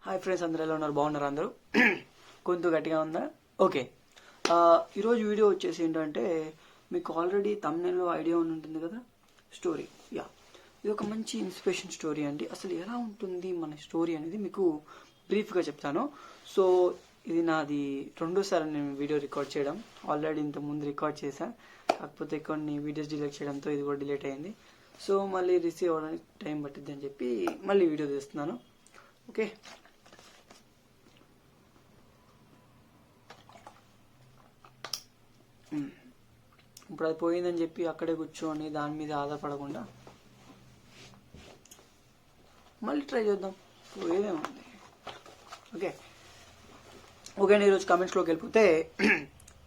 Hi friends, అందరూ ఎలా ఉన్నారు? బాగున్నారు అందరూ? కొంచెం గట్టిగా ఉందా? ఓకే. ఈరోజు వీడియో వచ్చేసి ఏంటంటే, మీకు ఆల్రెడీ తమ్నెల్లో ఐడియా ఉంటుంది కదా, స్టోరీ. ఇది ఒక మంచి ఇన్స్పిరేషన్ స్టోరీ అండి. అసలు ఎలా ఉంటుంది మన స్టోరీ అనేది మీకు బ్రీఫ్గా చెప్తాను. సో ఇది నాది రెండోసారి నేను వీడియో రికార్డ్ చేయడం. ఆల్రెడీ ఇంత ముందు రికార్డ్ చేశాను, కాకపోతే కొన్ని వీడియోస్ డిలీట్ చేయడంతో ఇది కూడా డిలీట్ అయింది. సో మళ్ళీ రిసీవ్ అవ్వడానికి టైం పట్టిద్ది అని చెప్పి మళ్ళీ వీడియో తీస్తున్నాను. ఓకే, ఇప్పుడు అది పోయిందని చెప్పి అక్కడే కూర్చొని దాని మీద ఆధారపడకుండా మళ్ళీ ట్రై చేద్దాం, పోయేదేముంది. ఓకే ఓకే అండి, ఈరోజు కమెంట్స్లోకి వెళ్ళిపోతే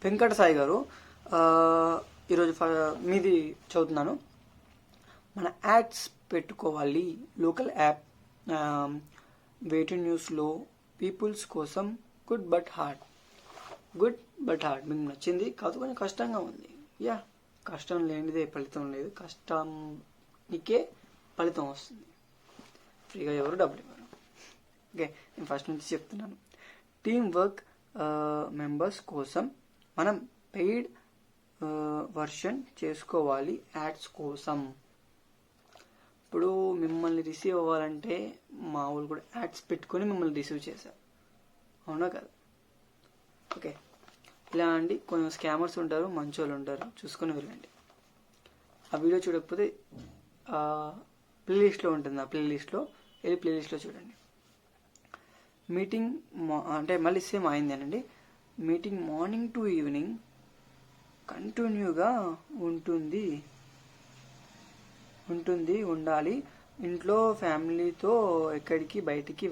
వెంకట సాయి గారు ఈరోజు మీది చదువుతున్నాను. మన యాడ్స్ పెట్టుకోవాలి, లోకల్ యాప్, వెయిటింగ్ న్యూస్లో పీపుల్స్ కోసం గుడ్ బట్ హార్డ్. మీకు నచ్చింది కాదు, కొంచెం కష్టంగా ఉంది. కష్టం లేనిదే ఫలితం లేదు, కష్టానికే ఫలితం వస్తుంది. ఫ్రీగా ఎవరు డబ్బులు ఇవ్వరు. ఓకే, నేను ఫస్ట్ నుంచి చెప్తున్నాను. టీమ్ వర్క్ మెంబర్స్ కోసం మనం పెయిడ్ వర్షన్ చేసుకోవాలి యాడ్స్ కోసం. ఇప్పుడు మిమ్మల్ని రిసీవ్ అవ్వాలంటే మా వాళ్ళు కూడా యాడ్స్ పెట్టుకొని మిమ్మల్ని రిసీవ్ చేశారు, అవునా కదా? ఓకే, ఇలా అండి. కొంచెం స్కామర్స్ ఉంటారు, మంచి వాళ్ళు ఉంటారు, చూసుకొని వెళ్ళండి. ఆ వీడియో చూడకపోతే ప్లేలిస్ట్లో ఉంటుంది, ఆ ప్లేలిస్ట్లో వెళ్ళి ప్లేలిస్ట్లో చూడండి. మీటింగ్ అంటే మళ్ళీ సేమ్ అయిందేనండి. మీటింగ్ మార్నింగ్ టు ఈవినింగ్ కంటిన్యూగా ఉండాలి. ఇంట్లో ఫ్యామిలీతో ఎక్కడికి బయటికి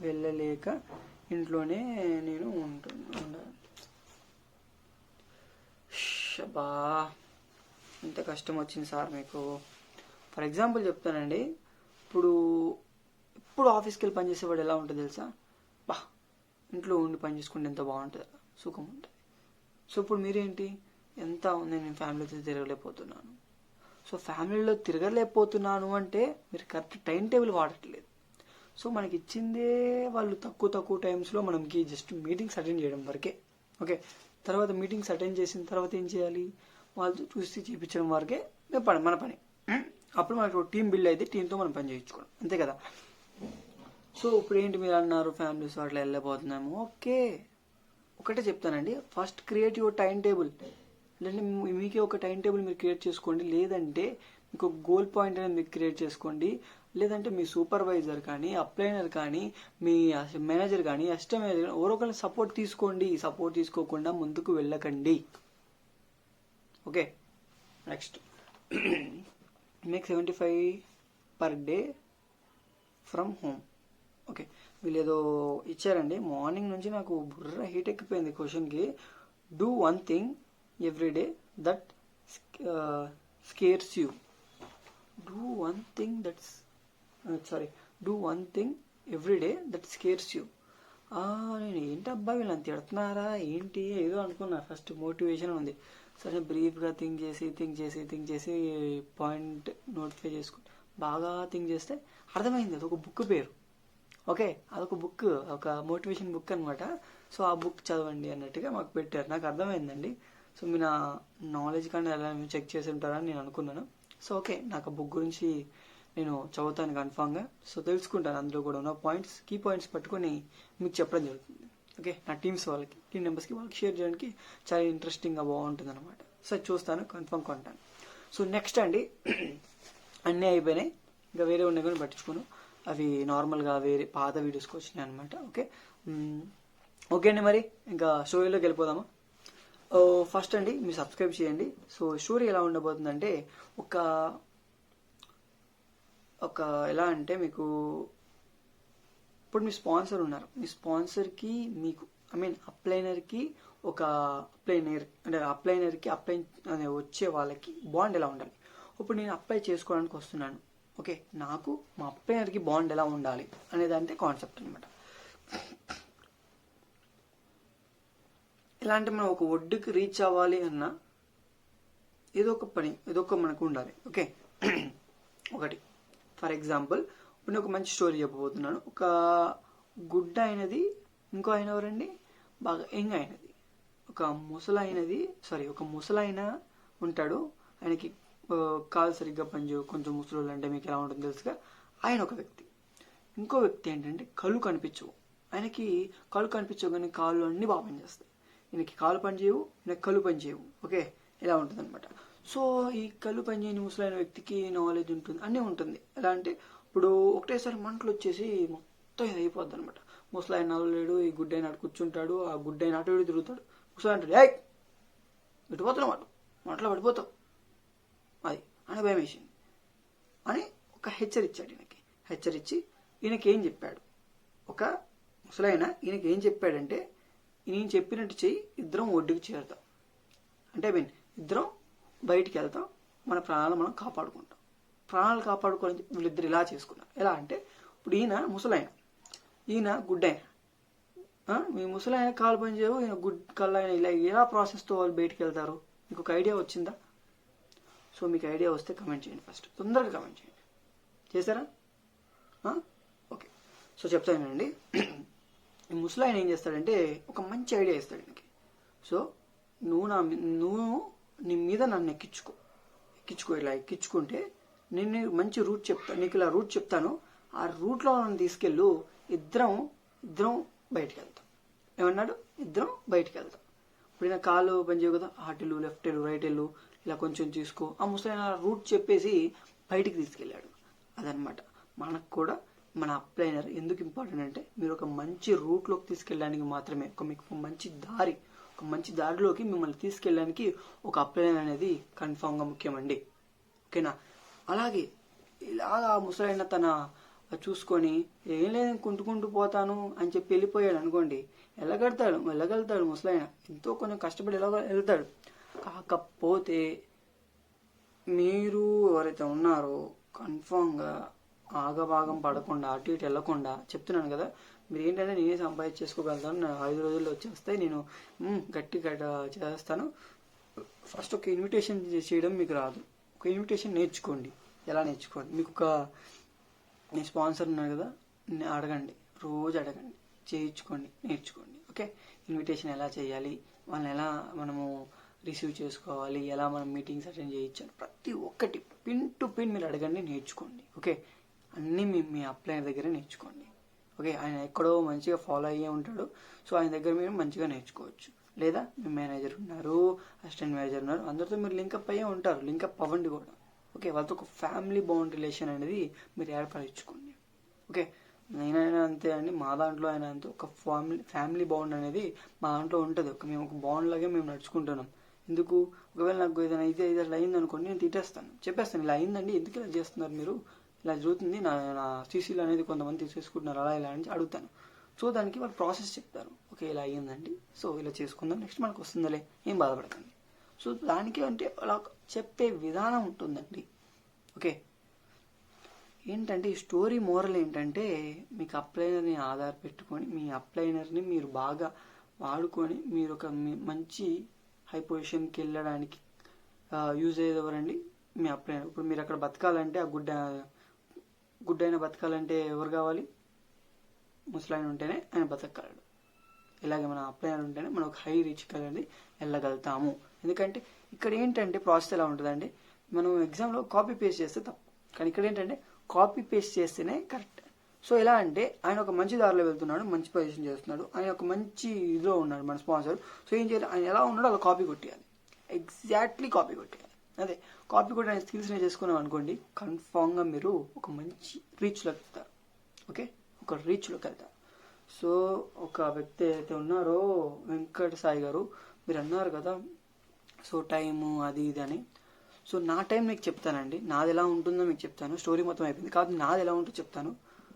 వెళ్ళలేక ఇంట్లోనే నేను ఉండాలి. బా, ఇంత కష్టం వచ్చింది సార్ మీకు. ఫర్ ఎగ్జాంపుల్ చెప్తానండి, ఇప్పుడు ఆఫీస్కి వెళ్ళి పనిచేసేవాడు ఎలా ఉంటుంది తెలుసా? ఇంట్లో ఉండి పని చేసుకుంటే ఎంత బాగుంటుంది, సుఖం ఉంటుంది. సో ఇప్పుడు మీరేంటి, ఎంత ఉంది, నేను ఫ్యామిలీతో తిరగలేకపోతున్నాను. సో ఫ్యామిలీలో తిరగలేకపోతున్నాను అంటే మీరు కరెక్ట్ టైం టేబుల్ వాడట్లేదు. సో మనకి ఇచ్చిందే వాళ్ళు తక్కువ టైమ్స్లో మనకి జస్ట్ మీటింగ్స్ అటెండ్ చేయడం వరకే. ఓకే, తర్వాత మీటింగ్స్ అటెండ్ చేసిన తర్వాత ఏం చేయాలి, వాళ్ళు చూసి చూపించడం వరకే మన పని. అప్పుడు మనకు టీం బిల్డ్ అయితే టీంతో మనం పని చేయించుకోవడం, అంతే కదా? సో ఇప్పుడు ఏంటి మీరు అన్నారు, ఫ్యామిలీస్ అట్లా వెళ్ళిపోతున్నాము. ఓకే, ఒకటే చెప్తానండి, first create your time table. అంటే మీకే ఒక టైం టేబుల్ మీరు క్రియేట్ చేసుకోండి, లేదంటే మీకు గోల్ పాయింట్ అనేది మీరు క్రియేట్ చేసుకోండి. లేదంటే మీ సూపర్వైజర్ కానీ, అప్లైనర్ కానీ, మీ మేనేజర్ కానీ, అసిస్టెంట్ మేనేజర్ కానీ ఎవరో ఒకరిని సపోర్ట్ తీసుకోండి. సపోర్ట్ తీసుకోకుండా ముందుకు వెళ్ళకండి. Okay, next make 75 per day from home. Okay, వీళ్ళు ఏదో ఇచ్చారండి. మార్నింగ్ నుంచి నాకు బుర్ర హీట్ ఎక్కిపోయింది క్వశ్చన్కి. Do one thing every day that scares you. Do one thing every day that scares you. నేను ఏంటబ్బా వీళ్ళు అంత తిడుతున్నారా ఏంటి ఏదో అనుకున్నా. ఫస్ట్ మోటివేషన్ ఉంది, సరే బ్రీఫ్గా థింక్ చేసి పాయింట్ నోటిఫై చేసుకుని బాగా థింక్ చేస్తే అర్థమైంది అదొక బుక్ పేరు. ఓకే, అదొక బుక్, ఒక మోటివేషన్ బుక్ అనమాట. సో ఆ బుక్ చదవండి అన్నట్టుగా మాకు పెట్టారు. నాకు అర్థమైందండి. సో మీ నా నాలెడ్జ్ కానీ ఎలా చెక్ చేసి ఉంటారని నేను అనుకున్నాను. సో ఓకే, నాకు ఆ బుక్ గురించి నేను చదువుతాను కన్ఫామ్గా. సో తెలుసుకుంటాను, అందులో కూడా ఉన్న పాయింట్స్, కీ పాయింట్స్ పట్టుకొని మీకు చెప్పడం జరుగుతుంది. ఓకే, నా టీం మెంబర్స్కి వాళ్ళకి షేర్ చేయడానికి చాలా ఇంట్రెస్టింగ్గా బాగుంటుంది అనమాట. సో చూస్తాను, కన్ఫామ్ కొంటాను. సో నెక్స్ట్ అండి, అన్నీ అయిపోయినాయి, ఇంకా వేరే ఉన్నాయి కానీ పట్టించుకోను. అవి నార్మల్గా వేరే పాత వీడియోస్కి వచ్చినాయి అనమాట. ఓకే అండి, మరి ఇంకా స్టోరీలోకి వెళ్ళిపోదామా? ఫస్ట్ అండి, మీరు సబ్స్క్రైబ్ చేయండి. సో స్టోరీ ఎలా ఉండబోతుందంటే, ఒక ఎలా అంటే మీకు ఇప్పుడు మీ స్పాన్సర్ ఉన్నారు, మీ స్పాన్సర్కి మీకు అప్లైనర్కి అప్లైనర్కి వచ్చే వాళ్ళకి బాండ్ ఎలా ఉండాలి. ఇప్పుడు నేను అప్లై చేసుకోవడానికి వస్తున్నాను. ఓకే, నాకు మా అప్లైనర్కి బాండ్ ఎలా ఉండాలి అనేదంటే కాన్సెప్ట్ అనమాట. ఎలా అంటే మనం ఒక ఒడ్డుకి రీచ్ అవ్వాలి అన్నా ఏదో ఒక మనకు ఉండాలి. ఓకే, ఒకటి ఫర్ ఎగ్జాంపుల్ ఇప్పుడు నేను ఒక మంచి స్టోరీ చెప్పబోతున్నాను. ఒక గుడ్డ అయినది, ఇంకో ఆయన ఎవరండి, బాగా యంగ్ అయినది, ఒక ముసలైన ఉంటాడు. ఆయనకి కాలు సరిగ్గా పనిచేయవు, కొంచెం ముసలోళ్ళు అంటే మీకు ఎలా ఉంటుందో తెలుసుగా. ఆయన ఒక వ్యక్తి. ఇంకో వ్యక్తి ఏంటంటే కళ్ళు కనిపించవు. ఆయనకి కళ్ళు కనిపించవు కానీ కాళ్ళు అన్నీ బాగా పనిచేస్తాయి. ఈయనకి కాళ్ళు పనిచేయవు, ఈయనకి కళ్ళు పనిచేయవు. ఓకే, ఇలా ఉంటుంది అనమాట. సో ఈ కళ్ళు పనిచేయని ముసలైన వ్యక్తికి నాలెడ్జ్ ఉంటుంది, అన్నీ ఉంటుంది. ఎలా అంటే ఇప్పుడు ఒకటేసారి మంటలు వచ్చేసి మొత్తం ఇది అయిపోద్ది అనమాట. ముసలాయన నవ్వలేడు, ఈ గుడ్డైన అటు కూర్చుంటాడు, ఆ గుడ్డైన అటు ఇటు తిరుగుతాడు. ముసలాయన అంటాడు, ఏయ్ ఇటు పోతున్నావు, మంటలో పడిపోతావు, అది అని భయం వేసింది అని ఒక హెచ్చరించాడు. హెచ్చరించి ఈయనకి ఏం చెప్పాడు, ఒక ముసలాయన ఈయనకి ఏం చెప్పాడంటే, నేను చెప్పినట్టు చెయ్యి, ఇద్దరం ఒడ్డుకి చేరుతాం. అంటే ఇద్దరం బయటికి వెళ్తాం, మన ప్రాణాలు మనం కాపాడుకుంటాం. ప్రాణాలు కాపాడుకోవాలని వీళ్ళిద్దరు ఇలా చేసుకున్నారు. ఎలా అంటే ఇప్పుడు ఈయన ముసలాయన, ఈయన గుడ్డాయన. మీ ముసలాయన కాలు పని చేయవు, ఈయన కళ్ళైన, ఇలా ఎలా ప్రాసెస్తో వాళ్ళు బయటికి వెళ్తారు? మీకు ఒక ఐడియా వచ్చిందా? సో మీకు ఐడియా వస్తే కమెంట్ చేయండి, ఫస్ట్ తొందరగా కమెంట్ చేయండి. చేశారా? ఓకే, సో చెప్తానండి. ఈ ముసలాయన ఏం చేస్తాడంటే ఒక మంచి ఐడియా ఇస్తాడు ఈయనకి. సో నువ్వు నీ మీద నన్ను ఎక్కించుకో, ఇలా ఎక్కించుకుంటే నేను మంచి రూట్ చెప్తాను, నీకు ఇలా రూట్ చెప్తాను, ఆ రూట్లో నన్ను తీసుకెళ్ళు, ఇద్దరం బయటికి వెళ్తాం. ఏమన్నాడు? ఇద్దరం బయటికి వెళ్తాం. ఇప్పుడు నా కాలు పనిచేయవు కదా, అటు లెఫ్ట్ వెళ్ళు, రైట్ వెళ్ళు, ఇలా కొంచెం తీసుకో. ఆ ముసలాయన రూట్ చెప్పేసి బయటికి తీసుకెళ్ళాడు. అదనమాట. మనకు కూడా మన అప్లైనర్ ఎందుకు ఇంపార్టెంట్ అంటే, మీరు ఒక మంచి రూట్లోకి తీసుకెళ్ళడానికి మాత్రమే, మీకు మంచి దారిలోకి మిమ్మల్ని తీసుకెళ్ళడానికి ఒక అప్లైనర్ అనేది కన్ఫామ్గా ముఖ్యమండి. ఓకేనా? అలాగే ఇలాగా ముసలైన తన చూసుకొని ఏం లేదు కుంటుకుంటూ పోతాను అని చెప్పి వెళ్ళిపోయాడు అనుకోండి, వెళ్ళగలుగుతాడు ముసలైన, ఎంతో కొంచెం కష్టపడి వెళ్తాడు. కాకపోతే మీరు ఎవరైతే ఉన్నారో కన్ఫామ్గా ఆగభాగం పడకుండా, అటు ఇటు వెళ్ళకుండా, చెప్తున్నాను కదా, మీరు ఏంటంటే నేనే సంపాదించేసుకోగలుగుతాను, నా 5 రోజుల్లో వచ్చేస్తాయి, నేను గట్టిగా చేస్తాను. ఫస్ట్ ఒక ఇన్విటేషన్ చేయడం మీకు రాదు, ఒక ఇన్విటేషన్ నేర్చుకోండి. ఎలా నేర్చుకోండి? మీకు మీ స్పాన్సర్ ఉన్నారు కదా, రోజు అడగండి, చేయించుకోండి, నేర్చుకోండి. ఓకే, ఇన్విటేషన్ ఎలా చేయాలి, వాళ్ళని ఎలా మనము రిసీవ్ చేసుకోవాలి, ఎలా మనం మీటింగ్స్ అటెండ్ చేయించాలి, ప్రతి ఒక్కటి పిన్ టు పిన్ మీరు అడగండి, నేర్చుకోండి. ఓకే, అన్నీ మీ అప్లైనర్ దగ్గర నేర్చుకోండి. ఓకే, ఆయన ఎక్కడో మంచిగా ఫాలో అయ్యే ఉంటాడు. సో ఆయన దగ్గర మీరు మంచిగా నేర్చుకోవచ్చు. లేదా మీ మేనేజర్ ఉన్నారు, అసిస్టెంట్ మేనేజర్ ఉన్నారు, అందరితో మీరు లింకప్ అయ్యే ఉంటారు, లింకప్ అవ్వండి కూడా. ఓకే, వాళ్ళతో ఒక ఫ్యామిలీ బాండ్ రిలేషన్ అనేది మీరు ఏర్పరచుకోండి. ఓకే, నేనైనా అంతే అండి, మా దాంట్లో అయినా అంతే, ఒక ఫ్యామిలీ బాండ్ అనేది మా దాంట్లో ఉంటుంది. మేము ఒక బాండ్ లాగే మేము నడుచుకుంటున్నాం. ఎందుకు, ఒకవేళ నాకు ఏదైనా అయితే అట్లా అయింది అనుకోండి, నేను తిట్టేస్తాను, చెప్పేస్తాను, ఇలా అయిందండి, ఎందుకు ఇలా చేస్తున్నారు మీరు, ఇలా జరుగుతుంది, నా సీసీలు అనేది కొంతమంది తీసేసుకుంటున్నారు, అలా ఇలా అని అడుగుతాను. సో దానికి వాళ్ళు ప్రాసెస్ చెప్తారు. ఓకే, ఇలా అయ్యిందండి, సో ఇలా చేసుకుందాం, నెక్స్ట్ మనకు వస్తుందిలే, ఏం బాధపడకండి. సో దానికి అంటే అలా చెప్పే విధానం ఉంటుందండి. ఓకే, ఏంటంటే ఈ స్టోరీ మోరల్ ఏంటంటే, మీకు అప్లైనర్ని ఆధార పెట్టుకొని మీ అప్లైనర్ని మీరు బాగా వాడుకొని మీరు ఒక మంచి హై పొజిషన్కి వెళ్ళడానికి యూజ్ అయ్యేది ఎవరండి? మీ అప్లైనర్. ఇప్పుడు మీరు అక్కడ బతకాలంటే, ఆ గుడ్డైన బతకాలంటే ఎవరు కావాలి? ముసలాయన ఉంటేనే ఆయన బతకగలడు. ఇలాగే మన అప్లైనర్ ఉంటేనే మనం ఒక హై రీచ్కి అనేది వెళ్ళగలుగుతాము. ఎందుకంటే ఇక్కడ ఏంటంటే ప్రాసెస్ ఎలా ఉంటుందండి, మనం ఎగ్జామ్లో కాపీ పేస్ట్ చేస్తే తప్పు, కానీ ఇక్కడ ఏంటంటే కాపీ పేస్ట్ చేస్తేనే కరెక్ట్. సో ఎలా అంటే ఆయన ఒక మంచి దారిలో వెళ్తున్నాడు, మంచి పొజిషన్ చేస్తున్నాడు, ఆయన ఒక మంచి ఇదిలో ఉన్నాడు మన స్పాన్సర్. సో ఏం చేయాలి, ఆయన ఎలా ఉన్నాడో అలా కాపీ కొట్టేయాలి, ఎగ్జాక్ట్లీ కాపీ కొట్టేయాలి. అదే కాపీ కొట్టి ఆయన స్కిల్స్ చేసుకున్నాం అనుకోండి, కన్ఫామ్గా మీరు ఒక మంచి రీచ్లోకి వెళ్తారు. ఓకే, ఒక రీచ్లోకి వెళ్తారు. సో ఒక వ్యక్తి అయితే ఉన్నారో, వెంకట సాయి గారు, మీరు అన్నారు కదా సో టైము అది ఇది అని. సో నా టైం మీకు చెప్తానండి, నాది ఎలా ఉంటుందో మీకు చెప్తాను. స్టోరీ మొత్తం అయిపోయింది కాదు, నాది ఎలా ఉంటుందో చెప్తాను.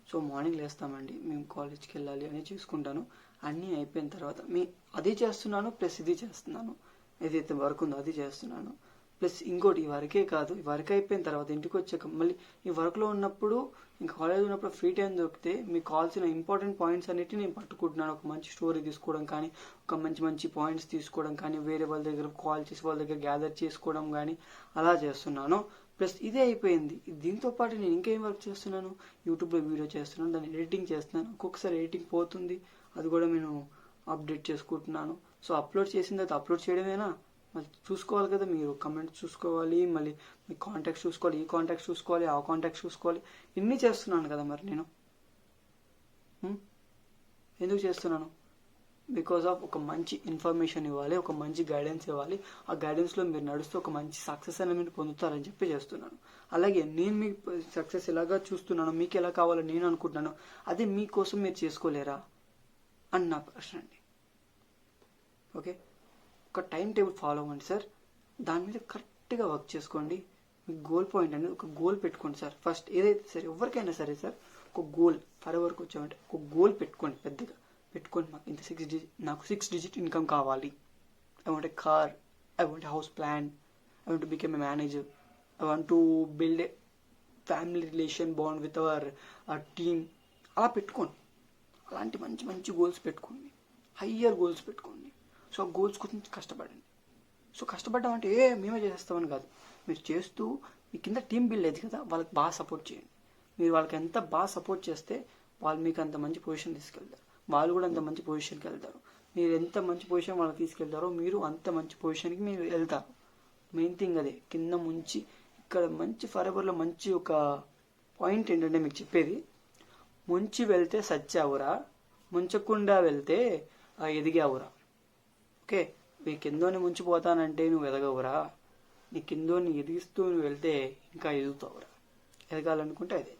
సో మార్నింగ్ లేస్తామండి, మేము కాలేజ్కి వెళ్ళాలి అని చూసుకుంటాను. అన్నీ అయిపోయిన తర్వాత అది చేస్తున్నాను, ప్లస్ ఇది చేస్తున్నాను, ఏదైతే వర్క్ ఉందో అది చేస్తున్నాను, ప్లస్ ఇంకోటి ఈ వర్కే కాదు, ఈ వర్క్ అయిపోయిన తర్వాత ఇంటికి వచ్చాక మళ్ళీ ఈ వర్క్లో ఉన్నప్పుడు, ఇంకా కాలేజ్ ఉన్నప్పుడు ఫ్రీ టైం దొరికితే మీకు కావాల్సిన ఇంపార్టెంట్ పాయింట్స్ అన్నిటి నేను పట్టుకుంటున్నాను. ఒక మంచి స్టోరీ తీసుకోవడం కానీ, ఒక మంచి పాయింట్స్ తీసుకోవడం కానీ, వేరే వాళ్ళ దగ్గర కాల్ చేసి వాళ్ళ దగ్గర గ్యాదర్ చేసుకోవడం కానీ అలా చేస్తున్నాను. ప్లస్ ఇదే అయిపోయింది. దీంతో పాటు నేను ఇంకేం వర్క్ చేస్తున్నాను, యూట్యూబ్లో వీడియో చేస్తున్నాను, దాన్ని ఎడిటింగ్ చేస్తున్నాను. ఒక్కొక్కసారి ఎడిటింగ్ పోతుంది, అది కూడా నేను అప్డేట్ చేసుకుంటున్నాను. సో అప్లోడ్ చేసిన తర్వాత అప్లోడ్ చేయడమేనా, మళ్ళీ చూసుకోవాలి కదా, మీరు కమెంట్స్ చూసుకోవాలి, మళ్ళీ మీ కాంటాక్ట్స్ చూసుకోవాలి, ఈ కాంటాక్ట్స్ చూసుకోవాలి, ఆ కాంటాక్ట్స్ చూసుకోవాలి, ఇన్ని చేస్తున్నాను కదా మరి నేను. ఎందుకు చేస్తున్నాను? బికాజ్ ఆఫ్ ఒక మంచి ఇన్ఫర్మేషన్ ఇవ్వాలి, ఒక మంచి గైడెన్స్ ఇవ్వాలి. ఆ గైడెన్స్లో మీరు నడుస్తూ ఒక మంచి సక్సెస్ అనేది మీరు పొందుతారని చెప్పి చేస్తున్నాను. అలాగే నేను మీ సక్సెస్ ఎలాగా చూస్తున్నాను, మీకు ఎలా కావాలో నేను అనుకుంటున్నాను, అదే మీకోసం మీరు చేసుకోలేరా అని నా ప్రశ్న అండి. ఓకే, ఒక టైం టేబుల్ ఫాలో అవ్వండి సార్, దాని మీద కరెక్ట్గా వర్క్ చేసుకోండి. మీ గోల్ పాయింట్ అనేది ఒక గోల్ పెట్టుకోండి సార్. ఫస్ట్ ఏదైతే సరే, ఎవరికైనా సరే సార్, ఒక గోల్ ఫర్ ఎవరికి వచ్చామంటే ఒక గోల్ పెట్టుకోండి, పెద్దగా పెట్టుకొని మాకు ఇంత నాకు 6 digit ఇన్కమ్ కావాలి, I want a car, I want a house plan, I want to become a manager, I want to build a family relation bond with our team. అలా పెట్టుకోండి. అలాంటి మంచి మంచి గోల్స్ పెట్టుకోండి, హయ్యర్ గోల్స్ పెట్టుకోండి. So ఆ goals గురించి కష్టపడండి. సో కష్టపడడం అంటే మేమే చేస్తామని కాదు, మీరు చేస్తూ మీ కింద టీం బిల్డ్ అయ్యింది కదా, వాళ్ళకి బాగా సపోర్ట్ చేయండి. మీరు వాళ్ళకి ఎంత బాగా సపోర్ట్ చేస్తే వాళ్ళు మీకు అంత మంచి పొజిషన్ తీసుకెళ్తారు, వాళ్ళు కూడా అంత మంచి పొజిషన్కి వెళ్తారు. మీరు ఎంత మంచి పొజిషన్ వాళ్ళకి తీసుకెళ్తారో మీరు అంత మంచి పొజిషన్కి మీరు వెళ్తారు. మెయిన్ థింగ్ అదే. కింద ముంచి ఇక్కడ మంచి ఫరెవర్లో మంచి ఒక పాయింట్ ఏంటంటే మీకు చెప్పేది, ముంచి వెళ్తే సచ్చావురా, ముంచకుండా వెళ్తే ఎదిగావురా. ఓకే, నీ కిందోని ముంచిపోతానంటే నువ్వు ఎదగవురా, నీ కిందోని ఎదిగిస్తూ నువ్వు వెళ్తే ఇంకా ఎదుగుతావురా. ఎదగాలనుకుంటే అదే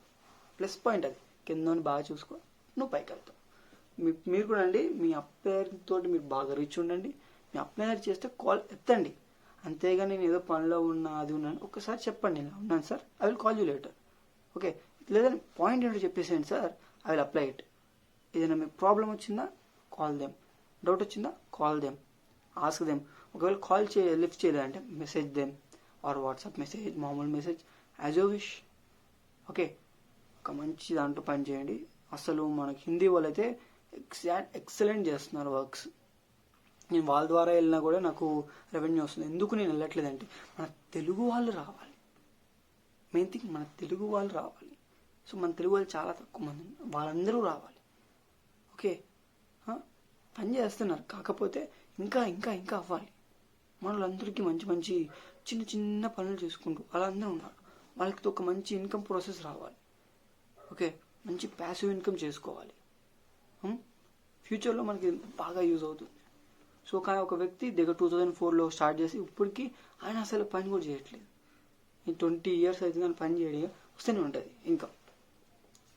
ప్లస్ పాయింట్, అది కిందోని బాగా చూసుకో, నువ్వు పైకి వెళ్తావు. మీరు కూడా అండి, మీ అప్లయర్ తోటి మీరు బాగా రీచ్ ఉండండి. మీ అప్లయర్ చేస్తే కాల్ ఎత్తండి, అంతేగా నేను ఏదో పనిలో ఉన్నా అది ఉన్నాను ఒక్కసారి చెప్పండి, ఇలా ఉన్నాను sir, I will call you later. Okay, లేదని పాయింట్ ఏంటో చెప్పేసేయండి sir, I will apply it. ఏదైనా మీకు ప్రాబ్లం వచ్చిందా, కాల్ దెమ్. డౌట్ వచ్చిందా, కాల్ దెమ్, ఆస్క్ దెమ్. ఒకవేళ కాల్ లిఫ్ట్ చేయలేదంటే message them or WhatsApp message, మామూలు message, as you wish. Okay, ఒక మంచి దాంట్లో పని చేయండి. అసలు మనకి హిందీ వాళ్ళు అయితే ఎక్సలెంట్ చేస్తున్నారు వర్క్స్. నేను వాళ్ళ ద్వారా వెళ్ళినా కూడా నాకు రెవెన్యూ వస్తుంది. ఎందుకు నేను వెళ్ళట్లేదంటే మన తెలుగు వాళ్ళు రావాలి. మెయిన్ థింగ్ మన తెలుగు వాళ్ళు రావాలి. సో మన తెలుగు వాళ్ళు చాలా తక్కువ మంది, వాళ్ళందరూ రావాలి. ఓకే, పని చేస్తున్నారు, కాకపోతే ఇంకా ఇంకా ఇంకా అవ్వాలి. మనలందరికీ మంచి మంచి చిన్న చిన్న పనులు చేసుకుంటూ అలా అందరూ ఉన్నారు. వాళ్ళకి ఒక మంచి ఇన్కమ్ ప్రాసెస్ రావాలి. ఓకే, మంచి ప్యాసివ్ ఇన్కమ్ చేసుకోవాలి. ఫ్యూచర్లో మనకి బాగా యూజ్ అవుతుంది. సో కానీ ఒక వ్యక్తి దగ్గర 2004లో స్టార్ట్ చేసి ఇప్పటికీ ఆయన అసలు పని కూడా చేయట్లేదు. 20 years అయితే కానీ పని చేయడం వస్తూనే ఉంటుంది ఇంకా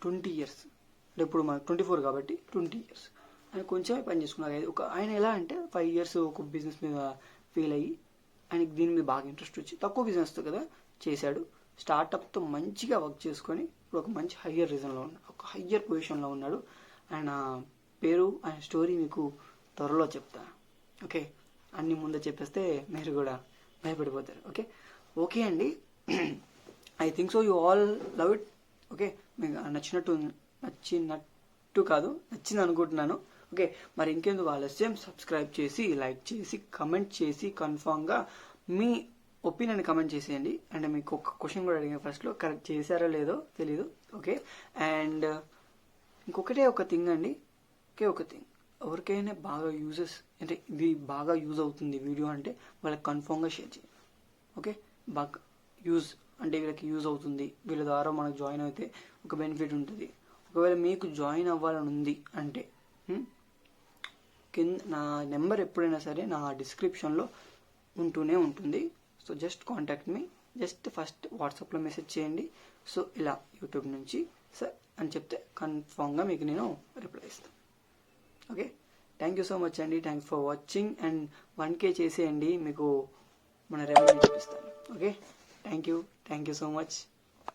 20 years. అంటే ఇప్పుడు మనకు 24 కాబట్టి 20 years ఆయన కొంచెమే పని చేసుకున్నారు. ఒక ఆయన ఎలా అంటే 5 years ఒక బిజినెస్ మీద ఫెయిల్ అయ్యి ఆయనకి దీని మీద బాగా ఇంట్రెస్ట్ వచ్చి తక్కువ బిజినెస్తో కదా చేశాడు. స్టార్టప్తో మంచిగా వర్క్ చేసుకొని ఇప్పుడు ఒక మంచి హయ్యర్ రీజన్లో ఉన్నాడు, ఒక హయ్యర్ పొజిషన్లో ఉన్నాడు. ఆయన పేరు, ఆయన స్టోరీ మీకు త్వరలో చెప్తాను. ఓకే, అన్ని ముందే చెప్పేస్తే మీరు కూడా భయపడిపోతారు. ఓకే ఓకే అండి, I think so you all love it. Okay, మీకు నచ్చినట్టు కాదు, నచ్చింది అనుకుంటున్నాను. ఓకే, మరి ఇంకెందుకు ఆలస్యం, సబ్స్క్రైబ్ చేసి, లైక్ చేసి, కమెంట్ చేసి, కన్ఫామ్గా మీ ఒపీనియన్ కమెంట్ చేసేయండి. అండ్ మీకు ఒక క్వశ్చన్ కూడా అడిగాను ఫస్ట్లో, కరెక్ట్ చేశారో లేదో తెలీదు. ఓకే, అండ్ ఇంకొకటే ఒక థింగ్ అండి, ఒక థింగ్, ఎవరికైనా బాగా యూజెస్ అంటే ఇది బాగా యూజ్ అవుతుంది వీడియో అంటే వాళ్ళకి కన్ఫామ్గా షేర్ చేయండి. ఓకే, బాగా యూజ్ అంటే వీళ్ళకి యూజ్ అవుతుంది, వీళ్ళ ద్వారా మనకు జాయిన్ అయితే ఒక బెనిఫిట్ ఉంటుంది. ఒకవేళ మీకు జాయిన్ అవ్వాలని ఉంది అంటే కింద నా నెంబర్ ఎప్పుడైనా సరే నా డిస్క్రిప్షన్లో ఉంటూనే ఉంటుంది. So just contact me, just first వాట్సాప్లో మెసేజ్ చేయండి. సో ఇలా యూట్యూబ్ నుంచి సార్ అని చెప్తే కన్ఫామ్గా మీకు నేను రిప్లై ఇస్తాను. Okay, thank you so much అండి, thanks for watching. And 1K చేసేయండి, మీకు మన రెవెన్యూ చూపిస్తాను. Okay, thank you so much.